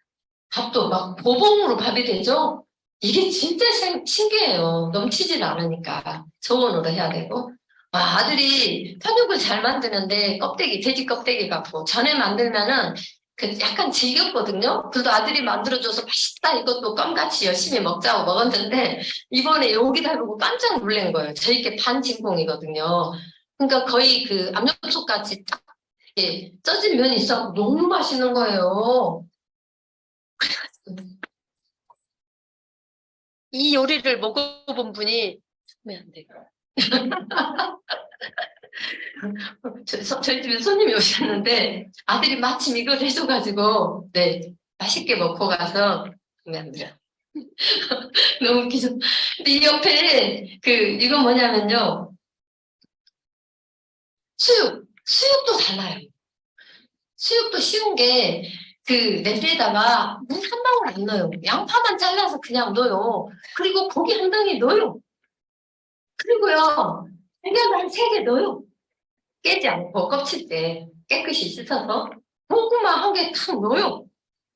밥도 막 보봉으로 밥이 되죠? 이게 진짜 신기해요. 넘치질 않으니까 저온으로 해야 되고. 와, 아들이 편육을 잘 만드는데 돼지 껍데기가 뭐 전에 만들면은 그 약간 질겼거든요. 그래도 아들이 만들어줘서 맛있다 이것도 껌같이 열심히 먹자고 먹었는데 이번에 여기다 보고 깜짝 놀란 거예요. 저희게 반진공이거든요. 그러니까 거의 그 압력솥 같이 딱 쪄진 면이 있어 너무 맛있는 거예요. 이 요리를 먹어본 분이 안 돼요. 저희 집에 손님이 오셨는데 아들이 마침 이걸 해줘가지고 네 맛있게 먹고 가서 안 돼요. 너무 웃기죠. 근데 이 옆에 이건 뭐냐면요 수육도 달라요. 수육도 쉬운 게 냄비에다가 물 한 방울 안 넣어요. 양파만 잘라서 그냥 넣어요. 그리고 고기 한 덩이 넣어요. 그리고요 달걀을 한 3개 넣어요. 깨지 않고 껍질째 깨끗이 씻어서 고구마 한 개 탁 넣어요.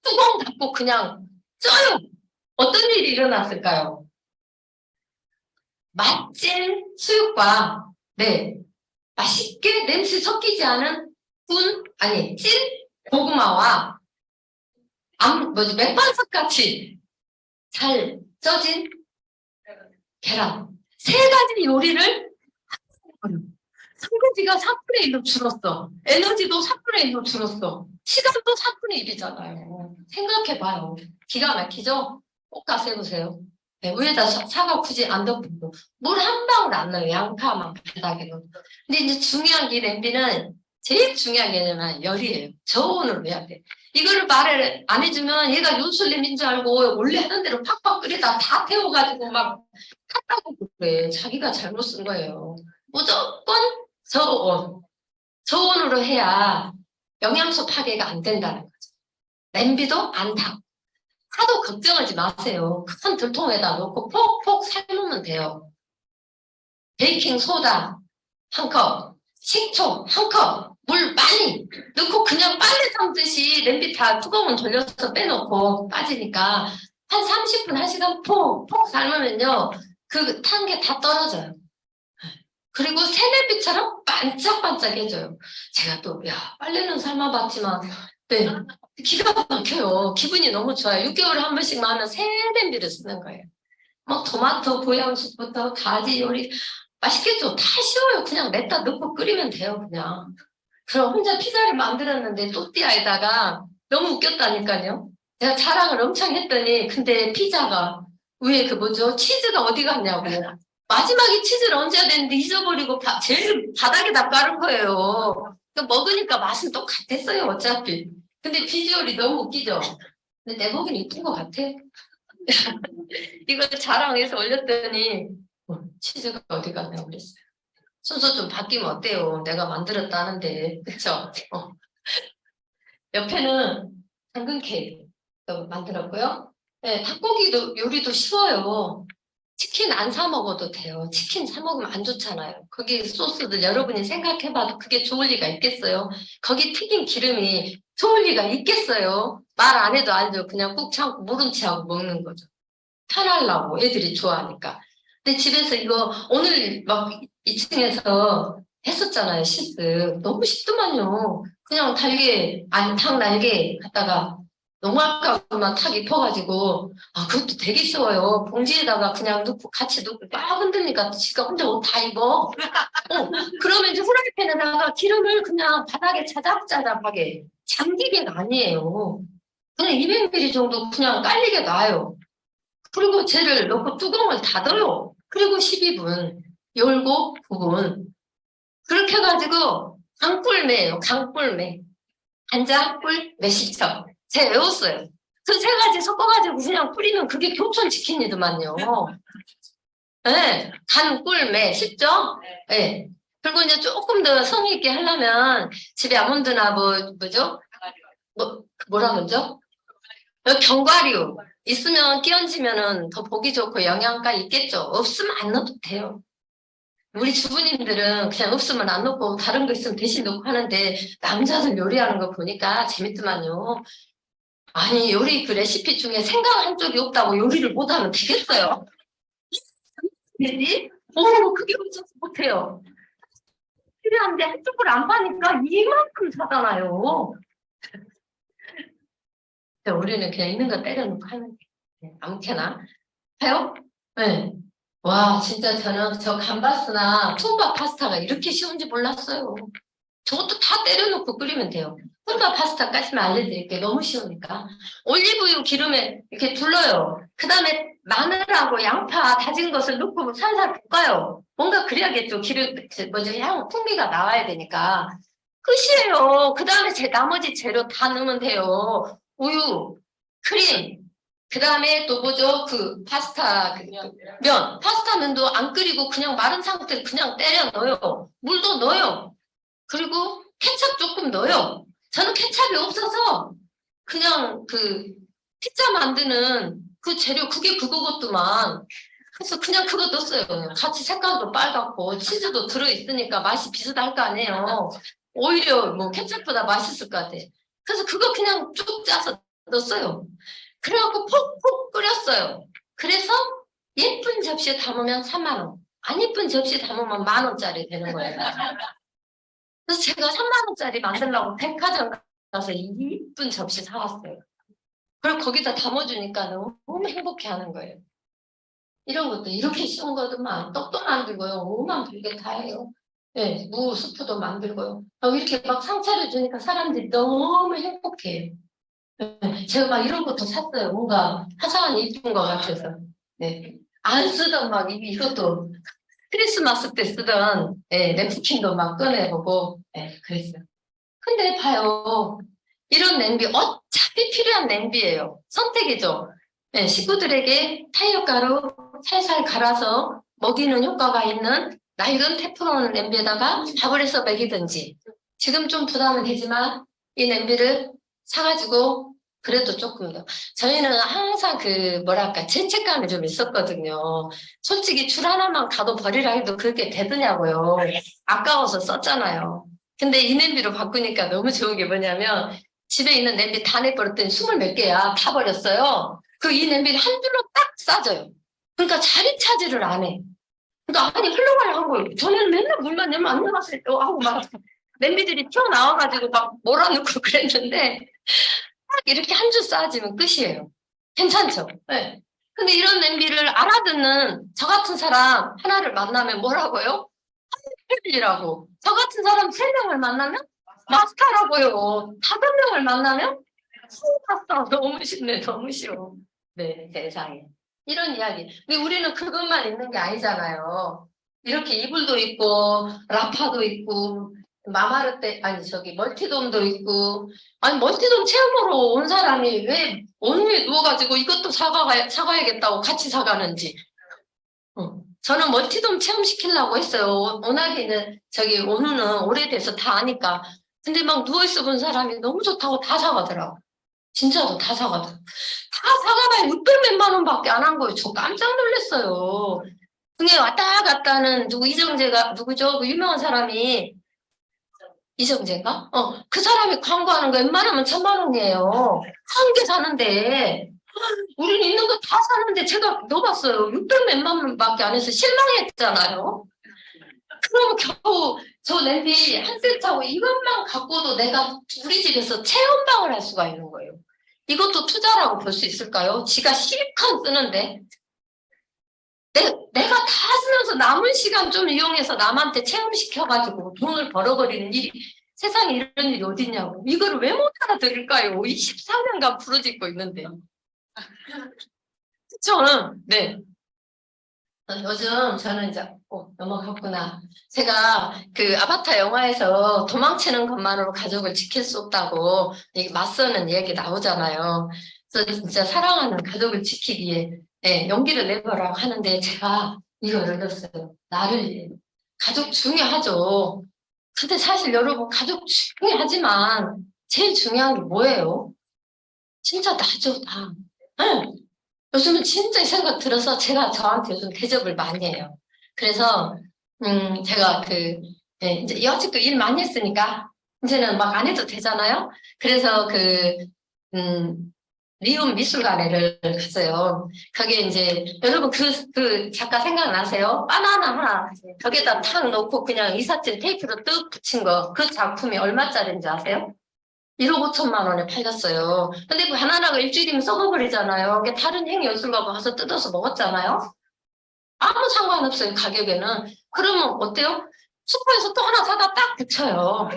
뚜껑 닫고 그냥 쪄요. 어떤 일이 일어났을까요? 맛진 수육과 네 맛있게 냄새 섞이지 않은 찐 고구마와 맥반석 같이 잘 쪄진 계란 세 가지 요리를 설거지가 4분의 1로 줄었어. 에너지도 4분의 1로 줄었어. 시간도 4분의 1이잖아요. 생각해봐요. 기가 막히죠? 꼭 가서 해보세요. 네, 위에다 사과 굳이 안 덮고 물 한 방울 안 넣어요. 양파만 바닥에 넣고. 근데 이제 중요한 게 냄비는 제일 중요한 게 뭐냐면 열이에요. 저온으로 해야 돼. 이거를 말을 안 해주면 얘가 윤슬림인 줄 알고 원래 하던 대로 팍팍 끓이다 다 태워가지고 막 탔다고 그래. 자기가 잘못 쓴 거예요. 무조건 저온으로 해야 영양소 파괴가 안 된다는 거죠. 냄비도 안 타. 하도 걱정하지 마세요. 큰 들통에다 놓고 폭폭 삶으면 돼요. 베이킹 소다 1컵, 식초 1컵, 물 많이 넣고 그냥 빨래 삶듯이 냄비 다 뚜껑은 돌려서 빼놓고 빠지니까 한 30분, 1시간 폭폭 삶으면요. 그 탄 게 다 떨어져요. 그리고 새냄비처럼 반짝반짝해져요. 제가 또, 빨래는 삶아봤지만, 네, 기가 막혀요. 기분이 너무 좋아요. 6개월에 한 번씩만 하면 새냄비를 쓰는 거예요. 막 토마토, 보양식부터 가지 요리, 맛있겠죠? 다 쉬워요. 그냥 냅다 넣고 끓이면 돼요, 그냥. 그럼 혼자 피자를 만들었는데, 또띠아에다가 너무 웃겼다니까요. 제가 자랑을 엄청 했더니, 근데 피자가, 위에 치즈가 어디 갔냐고. 마지막에 치즈를 얹어야 되는데 잊어버리고 제일 바닥에다 깔은 거예요. 먹으니까 맛은 똑같았어요, 어차피. 근데 비주얼이 너무 웃기죠? 근데 내 보기엔 이쁜 것 같아. 이걸 자랑해서 올렸더니 치즈가 어디 갔냐 그랬어요. 순서 좀 바뀌면 어때요? 내가 만들었다는데. 그쵸? 옆에는 당근 케이크 만들었고요. 네, 닭고기도 요리도 쉬워요. 치킨 안 사 먹어도 돼요. 치킨 사 먹으면 안 좋잖아요. 거기 소스들 여러분이 생각해봐도 그게 좋을 리가 있겠어요? 거기 튀긴 기름이 좋을 리가 있겠어요? 말 안 해도 알죠. 그냥 꾹 참고 모른 체 하고 먹는 거죠. 편하려고 애들이 좋아하니까. 근데 집에서 이거 오늘 막 2층에서 했었잖아요. 실습. 너무 쉽더만요. 그냥 닭 날개 갖다가 농악가루만 탁 입혀가지고 그것도 되게 쉬워요. 봉지에다가 그냥 넣고 같이 넣고 막 흔드니까 지가 혼자 옷 다 입어. 그러면 이제 후라이팬에다가 기름을 그냥 바닥에 자작자작하게 잠기게 아니에요. 그냥 200ml 정도 그냥 깔리게 놔요. 그리고 쟤를 넣고 뚜껑을 닫아요. 그리고 12분, 열고 9분. 그렇게 해가지고 강불매예요. 강불매. 간장, 꿀, 매실청. 제가 외웠어요. 그 세 가지 섞어가지고 그냥 뿌리면 그게 교촌치킨이더만요. 네, 간, 꿀, 매. 쉽죠? 네. 그리고 이제 조금 더 성의 있게 하려면 집에 아몬드나 뭐죠? 뭐라 그러죠? 견과류 있으면 끼얹으면은 더 보기 좋고 영양가 있겠죠. 없으면 안 넣어도 돼요. 우리 주부님들은 그냥 없으면 안 넣고 다른 거 있으면 대신 넣고 하는데 남자들 요리하는 거 보니까 재밌더만요. 아니 요리 그 레시피 중에 생강 한 쪽이 없다고 요리를 못하면 되겠어요? 그게 없어서 못해요. 필요한데 한쪽을 안 파니까 이만큼 사잖아요. 우리는 그냥 있는 거 때려놓고 하면 돼. 아무렇게나. 해요? 네. 와, 진짜 저는 저 감바스나 툰바 파스타가 이렇게 쉬운지 몰랐어요. 저것도 다 때려놓고 끓이면 돼요. 툰바 파스타까지만 알려드릴게요. 너무 쉬우니까. 올리브유 기름에 이렇게 둘러요. 그 다음에 마늘하고 양파 다진 것을 넣고 살살 볶아요. 뭔가 그래야겠죠. 풍미가 나와야 되니까. 끝이에요. 그 다음에 나머지 재료 다 넣으면 돼요. 우유, 크림, 그 다음에 또 뭐죠? 파스타면도 안 끓이고 그냥 마른 상태로 그냥 때려 넣어요. 물도 넣어요. 그리고 케첩 조금 넣어요. 저는 케첩이 없어서 그냥 피자 만드는 그 재료 그게 그거것도만 그래서 그냥 그거 넣었어요. 같이 색깔도 빨갛고 치즈도 들어있으니까 맛이 비슷할 거 아니에요. 오히려 뭐 케첩보다 맛있을 것 같아. 그래서 그거 그냥 쭉 짜서 넣었어요. 그래갖고 푹푹 끓였어요. 그래서 예쁜 접시에 담으면 3만 원. 안 예쁜 접시에 담으면 10,000원짜리 되는 거예요. 그래서 제가 3만 원짜리 만들려고 백화점 가서 이쁜 접시 사왔어요. 그리고 거기다 담아주니까 너무 행복해 하는 거예요. 이런 것도 이렇게 쉬운 거도만 떡도 만들고요. 오만 별게 다 해요. 네, 무 수프도 만들고요. 이렇게 막 상차려 주니까 사람들이 너무 행복해요. 네, 제가 막 이런 것도 샀어요. 뭔가 화사한 이쁜 것 같아서. 네. 안 쓰던 막 이것도 크리스마스 때 쓰던 냅킨도 막 꺼내보고 그랬어요. 근데 봐요. 이런 냄비 어차피 필요한 냄비예요. 선택이죠. 네, 식구들에게 타이어가루 살살 갈아서 먹이는 효과가 있는 낡은 테프론 냄비에다가 밥을 해서 먹이든지 지금 좀 부담은 되지만 이 냄비를 사가지고 그래도 조금 더 저희는 항상 죄책감이 좀 있었거든요. 솔직히 줄 하나만 가도 버리라 해도 그렇게 되더냐고요. 아까워서 썼잖아요. 근데 이 냄비로 바꾸니까 너무 좋은 게 뭐냐면 집에 있는 냄비 다 내버렸더니 20몇 개야. 다 버렸어요. 이 냄비를 한 줄로 딱 싸져요. 그러니까 자리 차지를 안 해. 그러니까 아니 흘러가야 한 거예요. 저는 맨날 물만 내면 안 나갔을 때 하고 막 냄비들이 튀어나와가지고 막 몰아넣고 그랬는데 딱 이렇게 한 줄 쌓아지면 끝이에요. 괜찮죠? 네. 근데 이런 냄비를 알아듣는 저 같은 사람 하나를 만나면 뭐라고요? 하늘이라고. 저 같은 사람 3명을 만나면 마스터라고요. 5명을 만나면 파스타 너무 쉽네. 너무 쉬워. 네, 세상에. 이런 이야기. 근데 우리는 그것만 있는 게 아니잖아요. 이렇게 이불도 있고, 라파도 있고, 마마르떼, 아니, 저기, 멀티돔도 있고, 아니, 멀티돔 체험으로 온 사람이 왜 온유에 누워가지고 이것도 사가야겠다고 같이 사가는지. 저는 멀티돔 체험시키려고 했어요. 워낙에 저기, 온유는 오래돼서 다 아니까. 근데 막 누워있어 본 사람이 너무 좋다고 다 사가더라고. 진짜로 다 사가더라고. 다 사가봐야 600 몇만 원밖에 안 한 거예요. 저 깜짝 놀랐어요. 그게 왔다 갔다 하는 이정재가 누구죠? 그 유명한 사람이 이정재가? 그 사람이 광고하는 거 웬만하면 1000만 원이에요. 한 개 사는데 우리는 있는 거 다 사는데 제가 넣어봤어요. 600 몇만 원밖에 안 해서 실망했잖아요. 그럼 겨우 저 냄비 한 세트하고 이것만 갖고도 내가 우리 집에서 체험방을 할 수가 있는 거예요. 이것도 투자라고 볼 수 있을까요? 지가 실컷 쓰는데 내가 다 쓰면서 남은 시간 좀 이용해서 남한테 체험시켜가지고 돈을 벌어버리는 일이 세상에 이런 일이 어딨냐고. 이거를 왜 못 알아들을까요? 24년간 부르짖고 있는데. 그쵸? 네. 요즘 저는 이제 넘어갔구나. 제가 그 아바타 영화에서 도망치는 것만으로 가족을 지킬 수 없다고 이게 맞서는 얘기 나오잖아요. 그래서 진짜 사랑하는 가족을 지키기 위해 용기를 내보라고 하는데 제가 이거를 얻었어요. 나를 위해. 가족 중요하죠. 근데 사실 여러분 가족 중요하지만 제일 중요한 게 뭐예요? 진짜 나죠, 다. 응. 요즘은 진짜 이 생각 들어서 제가 저한테 요즘 대접을 많이 해요. 그래서, 제가 이제 여지껏 일 많이 했으니까, 이제는 막 안 해도 되잖아요? 그래서 리움 미술관에를 갔어요. 거기에 이제, 여러분 그 작가 생각나세요? 바나나 하나, 벽에다 탁 놓고 그냥 이삿짐 테이프로 뜩 붙인 거, 그 작품이 얼마짜리인지 아세요? 1억 5천만 원에 팔렸어요. 근데 그 바나나가 일주일이면 썩어버리잖아요. 그게 다른 행예술가가 가서 뜯어서 먹었잖아요. 아무 상관없어요, 가격에는. 그러면 어때요? 슈퍼에서 또 하나 사다 딱 붙여요.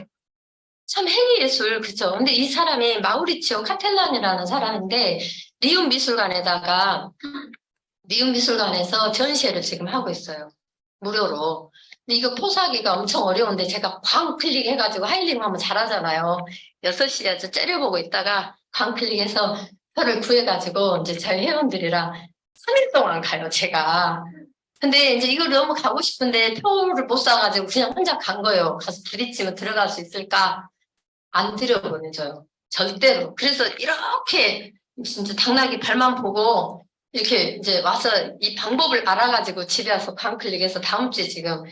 참 행위예술, 그죠? 근데 이 사람이 마우리치오 카텔란이라는 사람인데, 리움 미술관에다가, 리움 미술관에서 전시회를 지금 하고 있어요. 무료로. 근데 이거 포사하기가 엄청 어려운데 제가 광 클릭해가지고 하이링 하면 잘하잖아요. 6시에 저 째려보고 있다가 광 클릭해서 표를 구해가지고 이제 저희 회원들이랑 3일 동안 가요, 제가. 근데 이제 이걸 너무 가고 싶은데 표를 못 사가지고 그냥 혼자 간 거예요. 가서 부딪히면 들어갈 수 있을까? 안 들여보내줘요. 절대로. 그래서 이렇게 진짜 당나귀 발만 보고 이렇게 이제 와서 이 방법을 알아가지고 집에 와서 광클릭해서 다음 주에 지금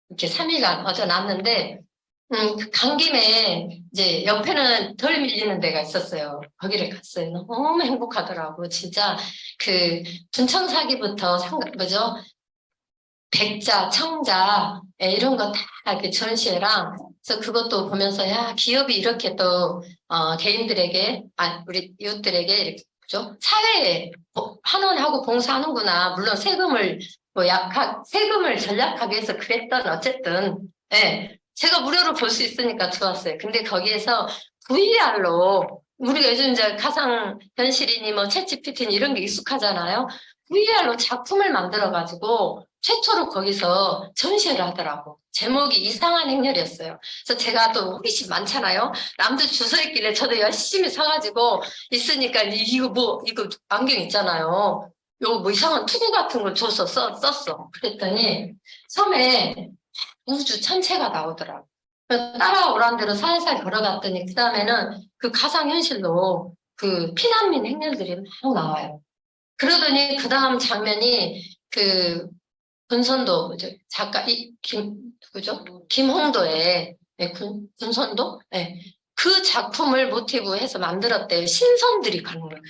이렇게 3일간 어제 놨는데, 그간 김에 이제 옆에는 덜 밀리는 데가 있었어요. 거기를 갔어요. 너무 행복하더라고. 진짜 그 분청사기부터 뭐죠? 백자, 청자, 이런 거 다 이렇게 전시회랑, 그래서 그것도 보면서, 야, 기업이 이렇게 또, 개인들에게, 우리 이웃들에게, 이렇게, 그죠? 사회에 환원하고 봉사하는구나. 물론 세금을, 세금을 절약하기 위해서 그랬던, 어쨌든, 예. 제가 무료로 볼 수 있으니까 좋았어요. 근데 거기에서 VR로, 우리가 요즘 이제 가상 현실이니 뭐 챗GPT니 이런 게 익숙하잖아요. VR로 작품을 만들어가지고 최초로 거기서 전시회를 하더라고. 제목이 이상한 행렬이었어요. 그래서 제가 또 호기심 많잖아요. 남들 줄 서 있길래 저도 열심히 서가지고 있으니까 이거 안경 있잖아요. 요거 뭐 이상한 투구 같은 걸 줘서 썼어. 그랬더니 처음에 우주 천체가 나오더라고. 따라오란 대로 살살 걸어갔더니 그 다음에는 그 가상현실로 그 피난민 행렬들이 막 나와요. 그러더니 그 다음 장면이 그 군선도 뭐죠? 작가 누구죠? 김홍도의 군선도? 네. 그 작품을 모티브 해서 만들었대요. 신선들이 가는 거예요.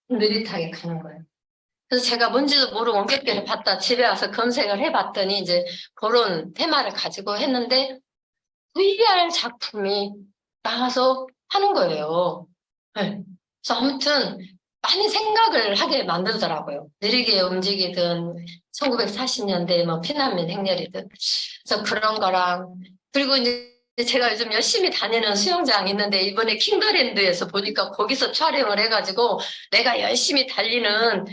느릿하게 가는 거예요. 그래서 제가 뭔지도 모르고 엉겹결에 봤다 집에 와서 검색을 해봤더니 이제 그런 테마를 가지고 했는데 VR 작품이 나와서 하는 거예요. 네. 그래서 아무튼 많이 생각을 하게 만들더라고요. 느리게 움직이든 1940년대 뭐 피난민 행렬이든 그래서 그런 거랑 그리고 이제 근데 제가 요즘 열심히 다니는 수영장 있는데 이번에 킹더랜드에서 보니까 거기서 촬영을 해가지고 내가 열심히 달리는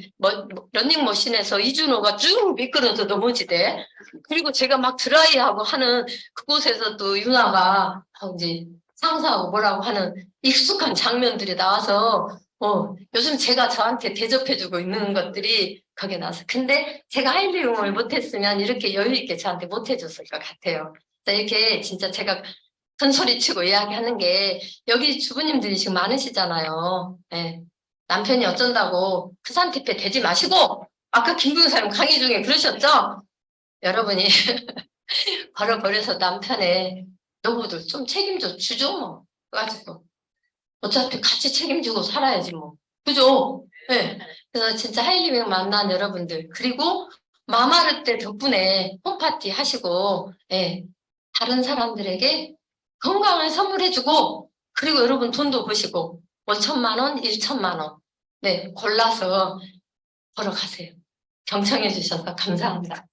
러닝머신에서 이준호가 쭉 미끄러져 넘어지대. 그리고 제가 막 드라이하고 하는 그곳에서 또 유나가 이제 상사하고 뭐라고 하는 익숙한 장면들이 나와서 요즘 제가 저한테 대접해주고 있는 것들이 거기에 나와서. 근데 제가 하이리움을 못했으면 이렇게 여유 있게 저한테 못해줬을 것 같아요. 이렇게 진짜 제가 큰 소리 치고 이야기하는 게 여기 주부님들이 지금 많으시잖아요. 예. 남편이 어쩐다고 그 상태에 대지 마시고 아까 김부사님 강의 중에 그러셨죠? 여러분이 걸어버려서 남편의 노부들 좀 책임져 주죠 뭐. 가지고 어차피 같이 책임지고 살아야지 뭐. 그죠? 네. 그래서 진짜 하이리빙 만난 여러분들 그리고 마마르 때 덕분에 홈파티 하시고 예. 다른 사람들에게 건강을 선물해주고 그리고 여러분 돈도 버시고 5천만 원, 1천만 원 네, 골라서 걸어가세요. 경청해 주셔서 감사합니다.